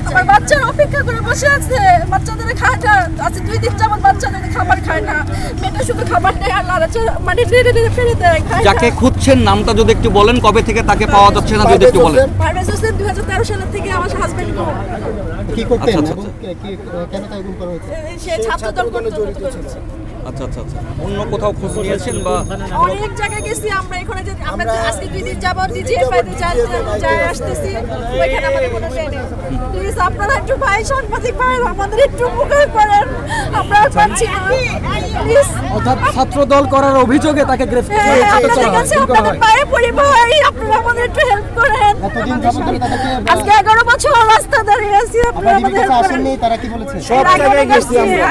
আমার বাচ্চারা অপেক্ষা করে বসে আছে, বাচ্চাদের খায় না, আজকে 2 দিন যাবত বাচ্চাদের খাবার খায় না, মেয়েটা শুধু খাবার নেয় আর লাড়াচ্ছে, মানে নেড়ে ফেলে দেয়। যাকে খুঁজছেন নামটা যদি একটু বলেন, কবে থেকে তাকে পাওয়া যাচ্ছে না যদি একটু বলেন। পারভেজ হোসেন 2013 সাল থেকে আমার হাজবেন্ড। কি করতেন এবং কেন তাকে গুম করা হয়েছে? সে ছাত্রদল জড়িত ছিল। আচ্ছা আচ্ছা আচ্ছা, অন্য কোথাও খোঁজ নিয়েছেন বা? অনেক জায়গায় গেছি আমরা, এখানে যে আমরা আজকে 2 দিন যাবত ডিজিএফআইতে যাই আসতেছি, ওইখানে আমাদের কোনো ট্রেন নেই। প্লিজ আপনারা একটু ভাই সাংবাদিক ভাই আমাদের একটু উপকার করেন, আমরা পাচ্ছি না প্লিজ। অর্থাৎ ছাত্রদল করার অভিযোগে তাকে গ্রেফতার করা হয়। আপনাদের কাছে আপনাদের পায়ে পড়ি ভাই, আপনারা আমাদের একটু হেল্প করেন। এতদিন যাবত তাকে আজকে 11 বছর রাস্তা দাঁড়িয়ে আছি, আপনারা আমাদের হেল্প করেন। আসেননি, তারা কি বলেছে? সব জায়গায় গেছি আমরা,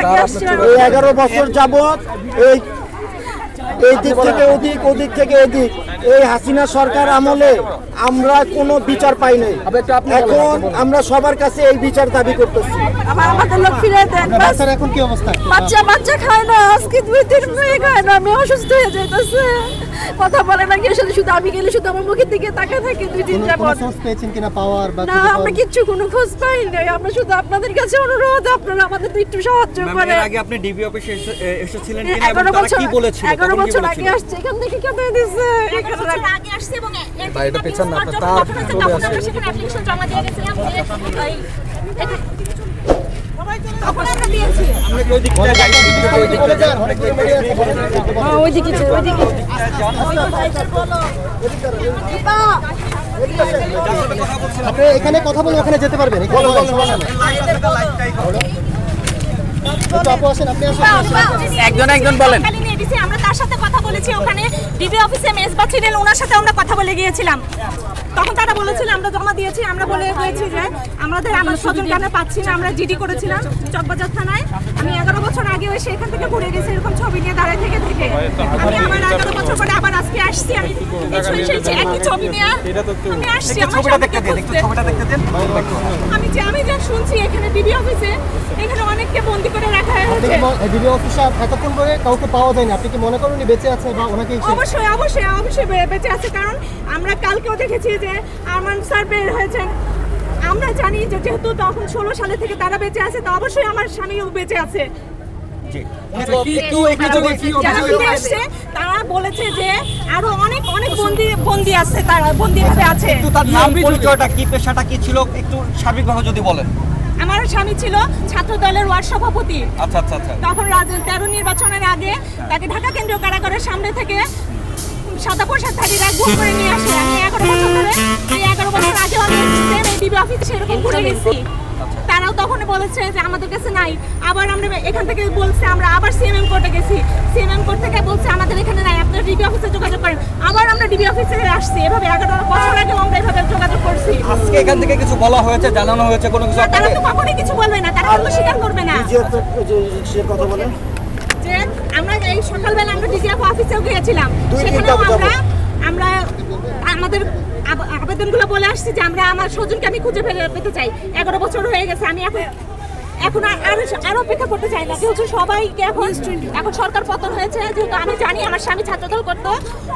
এই 11 বছর যাবত এই দিক থেকে ওদিক থেকে এদিক, এই হাসিনা সরকার আমলে আমরা কোনো বিচার পাই নাই। এখন আমরা সবার কাছে এই বিচার দাবি করতেছি। আমাদের লোক ফিরে দেন। বাচ্চার এখন কি অবস্থা? বাচ্চা খায় না, আজকে 2-3 মিনিট খায় না, আমি অসুস্থ হয়ে যাইতেছে, কথা বলে না। গিয়ে শুধু আমি গেলে শুধু আমার মুখের দিকে তাকায় থাকে 2 দিন যাবত। খোঁজ পেয়েছেন কিনা পাওয়ার? না, আমরা কিচ্ছু কোনো খোঁজ পাই নাই। আমরা শুধু আপনাদের কাছে অনুরোধ, আপনারা আমাদের একটু সাহায্য করেন। এর আগে আপনি ডিবি অফিসে এসেছিলেন কিনা এবং তারা কি বলেছিল? 11 বছর আগে আসছে, এখান থেকে কেটে দিয়েছে। 11 বছর আগে আসছে এবং এটা পেছন না, তার চলে আসে। সেখানে অ্যাপ্লিকেশন জমা দিয়ে গেছিলাম যে আমরা দিয়েছি। আমরা ওই দিকটা যাই, ওই দিকটা যাই, ওইদিকে আপনি এখানে কথা বলে ওখানে যেতে পারবেন। একজন বলেন। আমরা তার সাথে কথা বলেছি, ওখানে ডিবি অফিসে মেজবা ছিলেন, ওনার সাথে আমরা কথা বলে গিয়েছিলাম। তখন তারা বলেছিল আমরা জমা দিয়েছি, আমরা বলে গিয়েছি যে আমার স্বজনকে আমরা পাচ্ছি না। আমরা জিডি করেছিলাম চকবাজার থানায়। আমি 11 বছর আগে এসে এখান থেকে ঘুরে গেছি এরকম ছবি নিয়ে দাঁড়ায় থেকে আমি আমার 11 বছর পরে আবার আজকে আসছি। আমি একই ছবি নিয়ে আমি আসছি। আমি যা শুনছি এখানে ডিবি অফিসে এখানে অনেককে বন্দি করে রাখা হয়েছে। ডিবি অফিসে এতক্ষণ ধরে কাউকে পাওয়া যায়নি, আপনি কি মনে করেন বেঁচে আছে বা ওনাকে? অবশ্যই বেঁচে আছে, কারণ আমরা কালকেও দেখেছি যে আরমান স্যার বের হয়েছেন। আমরা জানি যে যেহেতু তখন 16 সালে থেকে তারা বেঁচে আছে, তো অবশ্যই আমার স্বামীও বেঁচে আছে। তারা বলেছে যে আরো অনেক বন্দি আছে, তারা বন্দি ভাবে আছে। তার নাম পরিচয়টা কি, পেশাটা কি ছিল একটু সার্বিকভাবে যদি বলেন। আমার স্বামী ছিল ছাত্র দলের ওয়ার্ড সভাপতি। আচ্ছা আচ্ছা আচ্ছা। তখন 13 নির্বাচনের আগে তাকে ঢাকা কেন্দ্রীয় কারাগারের সামনে থেকে সাদা পোশাকধারীরা গুম করে নিয়ে আসে। আমি 11 বছর ধরে, এই 11 বছর আগে আমি ডিবি অফিসে সেরকম ঘুরে গেছি। তারাও তখন বলেছে যে আমাদের কাছে নাই। আবার আমরা এখান থেকে বলছে, আমরা আবার সিএমএম কোর্টে গেছি। সিএমএম কোর্ট থেকে বলছে আমাদের এখানে নাই, আপনারা ডিবি অফিসে যোগাযোগ করেন। আবার আমরা ডিবি অফিসে আসছি। এভাবে 11 বছর আগে আমরা এভাবে যোগাযোগ করছি। আজকে এখান থেকে কিছু বলা হয়েছে, জানানো হয়েছে কোনো কিছু? তারা তো কখনোই কিছু বলবে না, তারা তো স্বীকার করবে না। কথা বলেন যে আমরা এই সকালবেলা আমরা ডিজিএফ অফিসেও গিয়েছিলাম, সেখানেও আমরা আমাদের আবেদনগুলো বলে আসছি যে আমার স্বজনকে আমি খুঁজে পেতে চাই। 11 বছর হয়ে গেছে, আমি এখন আর অপেক্ষা করতে চাই না। যেহেতু সবাইকে এখন সরকার পতন হয়েছে, যেহেতু আমি জানি আমার স্বামী ছাত্রদল করতো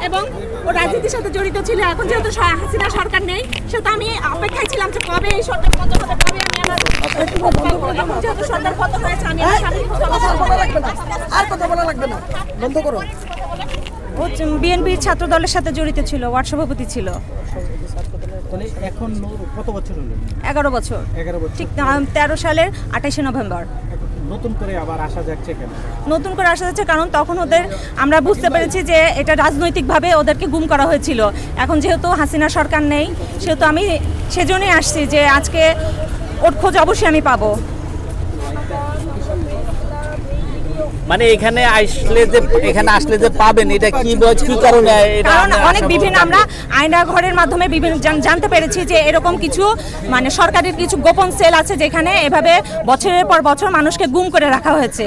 এবং ও রাজনীতির সাথে জড়িত ছিল। এখন যেহেতু হাসিনা সরকার নেই, সেহেতু আমি অপেক্ষায় ছিলাম যে কবে এই সরকার পতন হবে, কবে আমি আমার যেহেতু সরকার পতন হয়েছে, আমি আমার স্বামী আর কথা বলা লাগবে না, বন্ধ করো। ও বিএনপির ছাত্র দলের সাথে জড়িত ছিল, ওয়ার্ড সভাপতি ছিল। এখন কত বছর হলো? 11 বছর। ঠিক 13 সালের 28 নভেম্বর। নতুন করে আবার আসা যাচ্ছে কেন? নতুন করে আসা যাচ্ছে কারণ তখন আমরা বুঝতে পেরেছি যে এটা রাজনৈতিকভাবে ওদেরকে গুম করা হয়েছিল। এখন যেহেতু হাসিনা সরকার নেই, সেহেতু আমি সেজন্যই আসছি যে আজকে ওর খোঁজ অবশ্যই আমি পাবো। মানে এখানে আসলে যে পাবেন, এটা কি কারণে? কারণ অনেক বিভিন্ন আমরা আয়না ঘরের মাধ্যমে বিভিন্ন জানতে পেরেছি যে এরকম কিছু মানে সরকারের কিছু গোপন সেল আছে যেখানে এভাবে বছরের পর বছর মানুষকে গুম করে রাখা হয়েছে।